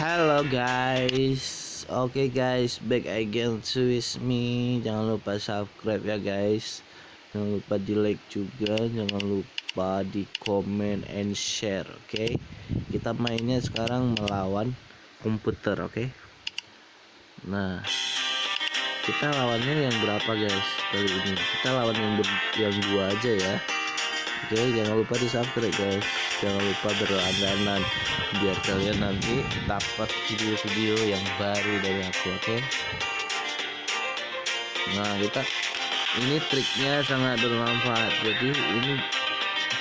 Halo guys, oke guys, back again to with me. Jangan lupa subscribe ya guys. Jangan lupa di like juga. Jangan lupa di comment and share. Oke, kita mainnya sekarang melawan komputer. Oke, nah kita lawannya yang berapa guys kali ini? Kita lawan yang dua aja ya. Oke, jangan lupa di subscribe guys. Jangan lupa berlangganan biar kalian nanti dapat video-video yang baru dari aku. Oke. Nah, ini triknya sangat bermanfaat. Jadi ini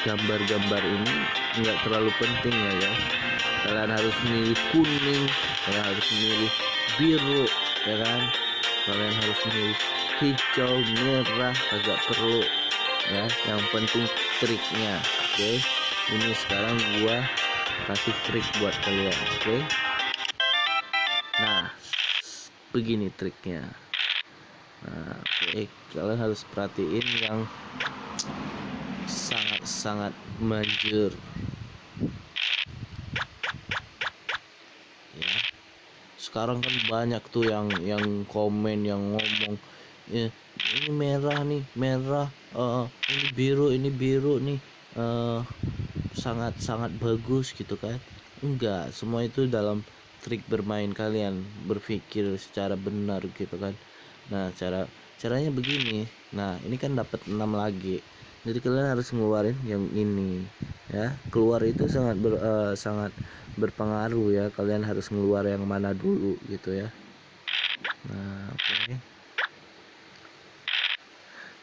gambar-gambar ini nggak terlalu penting ya guys. Kalian harus milih kuning, kalian harus milih biru, ya kan? Kalian harus milih hijau, merah, agak perlu ya. Yang penting triknya. Oke, ini sekarang gua kasih trik buat kalian. Oke, nah begini triknya. Nah, oke, kalian harus perhatiin yang sangat manjur ya. Sekarang kan banyak tuh yang komen, yang ngomong ya, ini merah nih, merah, ini biru nih, sangat bagus gitu kan. Enggak, semua itu dalam trik bermain kalian, berpikir secara benar gitu kan. Nah, caranya begini. Nah, ini kan dapat 6 lagi. Jadi kalian harus ngeluarin yang ini ya. Keluar itu sangat berpengaruh ya. Kalian harus ngeluar yang mana dulu gitu ya. Nah, oke.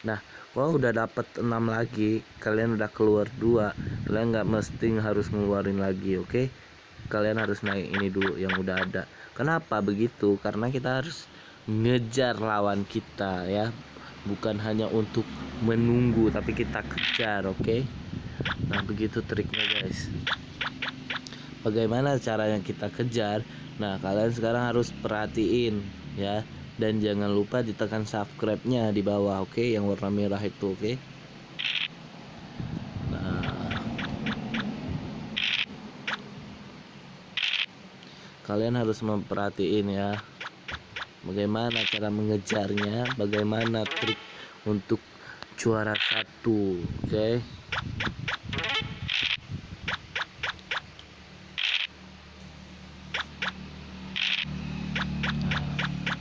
Nah, kalau udah dapat 6 lagi, kalian udah keluar 2, kalian nggak mesti harus ngeluarin lagi. Oke, kalian harus naik ini dulu yang udah ada. Kenapa begitu? Karena kita harus ngejar lawan kita ya, bukan hanya untuk menunggu tapi kita kejar. Oke, nah begitu triknya guys. Bagaimana caranya kita kejar? Nah, kalian sekarang harus perhatiin ya, dan jangan lupa ditekan subscribe-nya di bawah. Oke, yang warna merah itu. Oke, nah kalian harus memperhatiin ya, bagaimana cara mengejarnya, bagaimana trik untuk juara 1. Oke,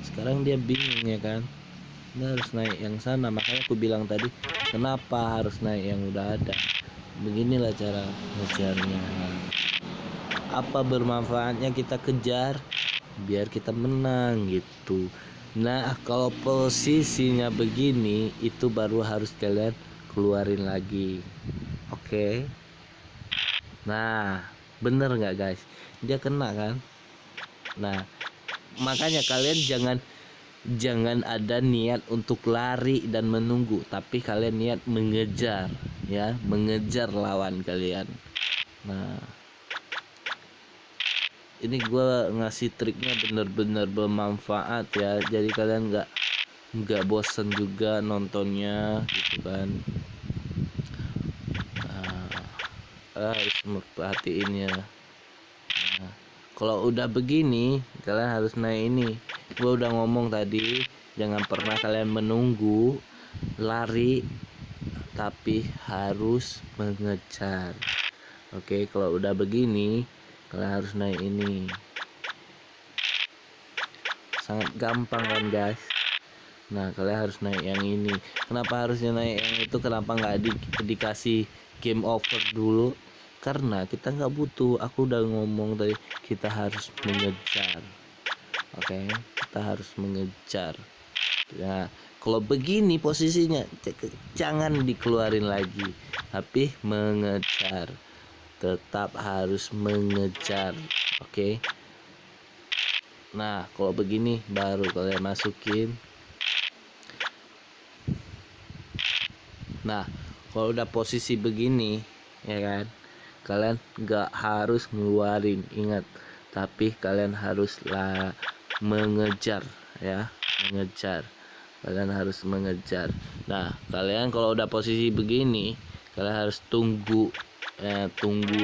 sekarang dia bingung ya kan, dia harus naik yang sana. Makanya aku bilang tadi, kenapa harus naik yang udah ada. Beginilah cara ngejarnya. Apa bermanfaatnya kita kejar biar kita menang gitu. Nah, kalau posisinya begini, itu baru harus kalian keluarin lagi. Oke, nah bener nggak guys, dia kena kan. Nah, makanya kalian jangan ada niat untuk lari dan menunggu, tapi kalian niat mengejar ya, mengejar lawan kalian. Nah, ini gue ngasih triknya bener-bener bermanfaat ya, jadi kalian nggak bosen juga nontonnya gitu kan. Nah, harus memperhatiin ya. Nah, kalau udah begini, kalian harus naik ini. Gue udah ngomong tadi, jangan pernah kalian menunggu, lari, tapi harus mengejar. Oke, kalau udah begini, kalian harus naik ini. Sangat gampang kan guys. Nah, kalian harus naik yang ini. Kenapa harusnya naik yang itu? Kenapa nggak dikasih game over dulu? Karena kita nggak butuh. Aku udah ngomong tadi, kita harus mengejar. Oke, kita harus mengejar. Nah, kalau begini posisinya, jangan dikeluarin lagi, tapi mengejar. Tetap harus mengejar. Oke. Nah, kalau begini baru kalian masukin. Nah, kalau udah posisi begini ya kan, kalian nggak harus ngeluarin, ingat, tapi kalian haruslah mengejar ya, mengejar. Kalian harus mengejar. Nah, kalian kalau udah posisi begini, kalian harus tunggu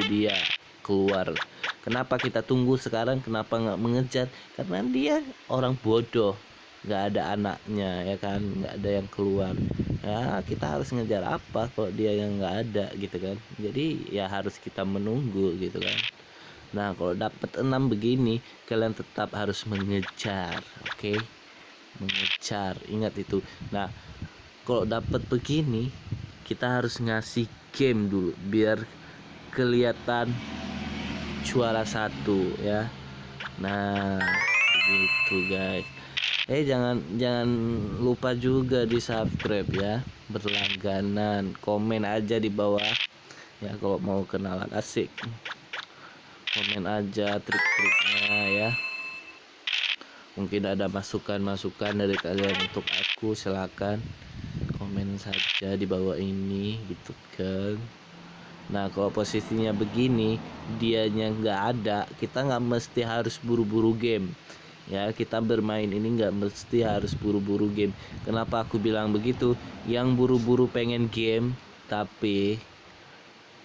dia keluar. Kenapa kita tunggu sekarang? Kenapa nggak mengejar? Karena dia orang bodoh, nggak ada anaknya ya kan, nggak ada yang keluar. Ya kita harus ngejar apa kalau dia yang nggak ada gitu kan. Jadi ya harus kita menunggu gitu kan. Nah kalau dapat 6 begini, kalian tetap harus mengejar, oke? Mengejar, ingat itu. Nah kalau dapat begini, kita harus ngasih game dulu biar kelihatan juara satu ya. Nah begitu guys. Jangan lupa juga di subscribe ya, berlangganan, komen aja di bawah ya kalau mau kenalan, asik. Komen aja trik-triknya ya. Mungkin ada masukan-masukan dari kalian untuk aku, silakan komen saja di bawah ini gitu kan. Nah kalau posisinya begini, dianya nggak ada, kita nggak mesti harus buru-buru game ya. Kita bermain ini nggak mesti harus buru-buru game. Kenapa aku bilang begitu? Yang buru-buru pengen game tapi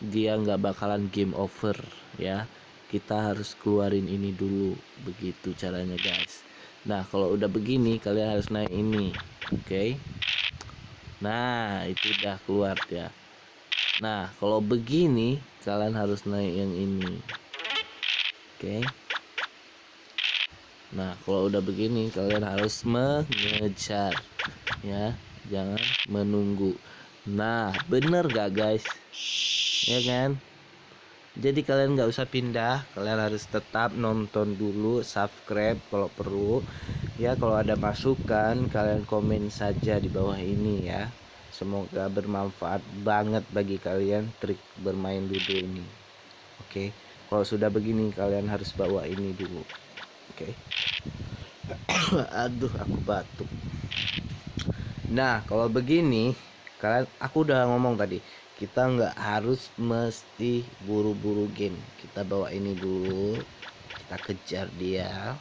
dia nggak bakalan game over ya. Kita harus keluarin ini dulu, begitu caranya guys. Nah kalau udah begini kalian harus naik ini, oke? Nah itu udah keluar ya. Nah kalau begini kalian harus naik yang ini, oke? Nah kalau udah begini kalian harus mengejar ya, jangan menunggu. Nah bener gak guys, ya kan? Jadi kalian nggak usah pindah, kalian harus tetap nonton dulu, subscribe kalau perlu ya. Kalau ada masukan kalian komen saja di bawah ini ya. Semoga bermanfaat banget bagi kalian trik bermain ludo ini, oke? Kalau sudah begini kalian harus bawa ini dulu, oke? Aduh aku batuk. Nah kalau begini kalian, aku udah ngomong tadi, kita nggak harus mesti buru-buru game. Kita bawa ini dulu, kita kejar dia,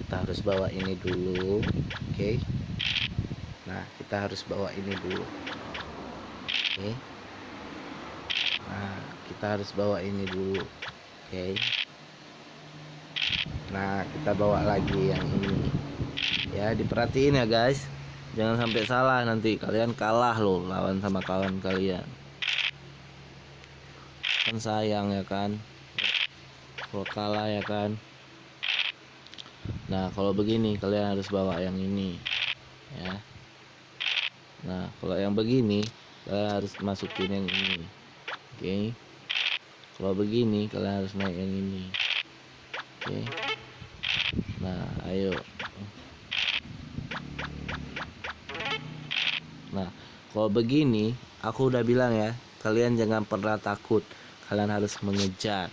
kita harus bawa ini dulu, oke? Nah kita harus bawa ini dulu, oke? Nah kita harus bawa ini dulu, oke? Nah kita bawa lagi yang ini ya, diperhatiin ya guys, jangan sampai salah, nanti kalian kalah loh lawan sama kawan kalian, kan sayang ya kan kalau kalah ya kan. Nah kalau begini kalian harus bawa yang ini ya. Nah kalau yang begini kalian harus masukin yang ini, oke? Kalau begini kalian harus naik yang ini, oke? Nah ayo. Nah kalau begini aku udah bilang ya, kalian jangan pernah takut, kalian harus mengejar,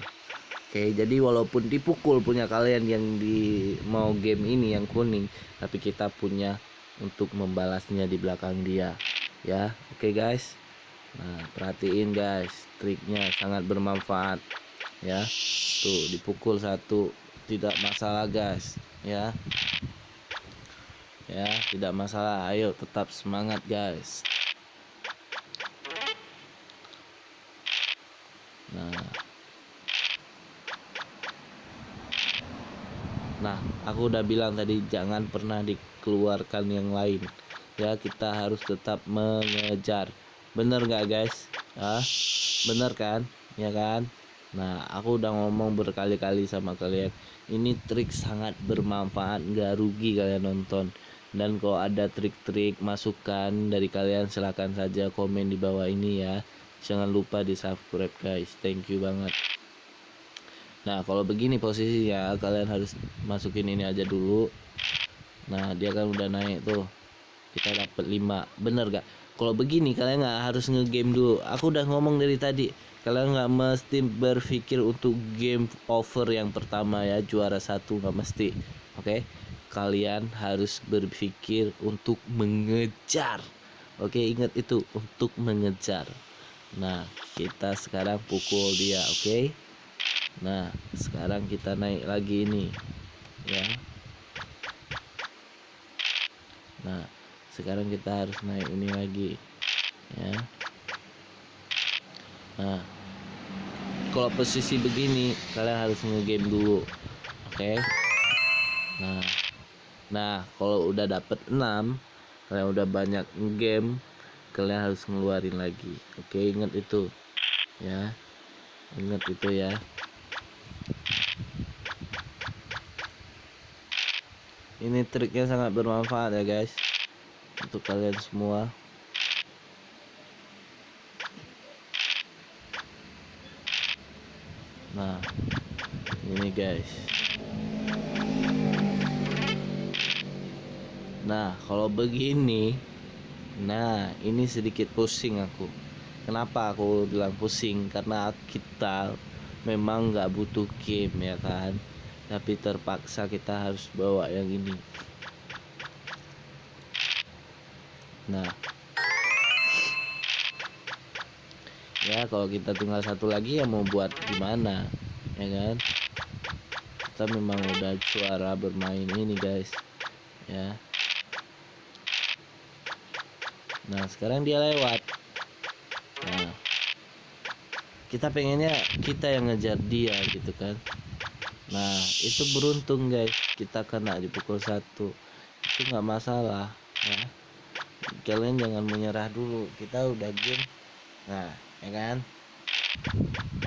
oke? Jadi walaupun dipukul punya kalian yang di mau game ini yang kuning, tapi kita punya untuk membalasnya di belakang dia ya, oke guys? Nah perhatiin guys, triknya sangat bermanfaat ya. Tuh dipukul satu tidak masalah guys ya. Ya tidak masalah, ayo tetap semangat guys. Nah aku udah bilang tadi jangan pernah dikeluarkan yang lain ya, kita harus tetap mengejar. Bener gak guys? Bener kan ya kan? Nah aku udah ngomong berkali-kali sama kalian, ini trik sangat bermanfaat, gak rugi kalian nonton. Dan kalau ada trik-trik masukan dari kalian silahkan saja komen di bawah ini ya. Jangan lupa di subscribe guys, thank you banget. Nah kalau begini posisinya kalian harus masukin ini aja dulu. Nah dia kan udah naik tuh, kita dapat 5, bener gak? Kalau begini kalian nggak harus ngegame dulu, aku udah ngomong dari tadi, kalian nggak mesti berpikir untuk game over yang pertama ya, juara satu nggak mesti, oke? Kalian harus berpikir untuk mengejar, oke? Ingat itu, untuk mengejar. Nah kita sekarang pukul dia, oke? Nah sekarang kita naik lagi ini ya. Nah sekarang kita harus naik ini lagi ya. Nah kalau posisi begini kalian harus ngegame dulu, oke? Nah kalau udah dapet 6, kalian udah banyak game, kalian harus ngeluarin lagi, oke? Ingat itu ya, ingat itu ya. Ini triknya sangat bermanfaat ya guys, untuk kalian semua. Nah ini guys. Nah kalau begini, nah ini sedikit pusing aku. Kenapa aku bilang pusing? Karena kita memang nggak butuh game ya kan, tapi terpaksa kita harus bawa yang ini. Nah ya kalau kita tinggal satu lagi ya mau buat gimana ya kan. Kita memang udah juara bermain ini guys ya. Nah sekarang dia lewat. Nah kita pengennya kita yang ngejar dia gitu kan. Nah itu beruntung guys, kita kena di pukul 1, itu nggak masalah ya. Kalian jangan menyerah dulu, kita udah game. Nah ya kan,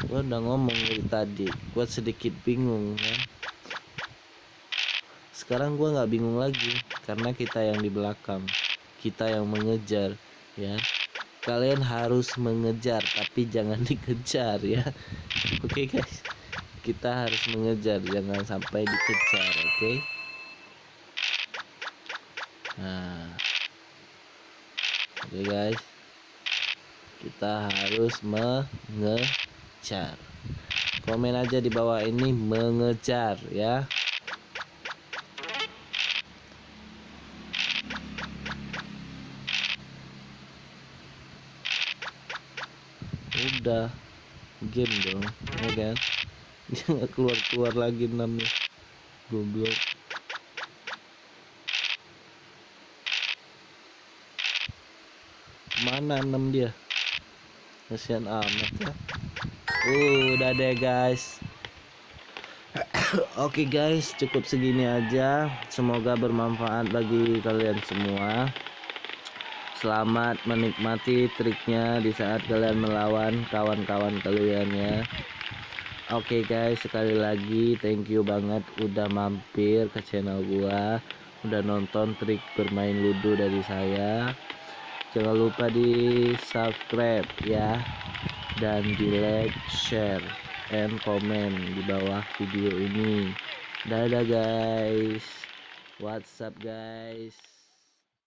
gua udah ngomong dari tadi, gua sedikit bingung kan. Sekarang gua nggak bingung lagi karena kita yang di belakang, kita yang mengejar ya. Kalian harus mengejar tapi jangan dikejar ya. Oke guys, kita harus mengejar, jangan sampai dikejar, oke? Nah oke guys, kita harus mengejar. Komen aja di bawah ini mengejar ya. Udah game dong ya kan. Dia nggak keluar lagi 6 nya, goblok. Mana 6 dia, kasihan amat ya. Udah deh guys. Oke guys, cukup segini aja, semoga bermanfaat bagi kalian semua. Selamat menikmati triknya di saat kalian melawan kawan-kawan kalian ya. Oke guys, sekali lagi thank you banget udah mampir ke channel gua, udah nonton trik bermain ludo dari saya. Jangan lupa di subscribe ya, dan di like, share, and comment di bawah video ini. Dadah guys, what's up guys.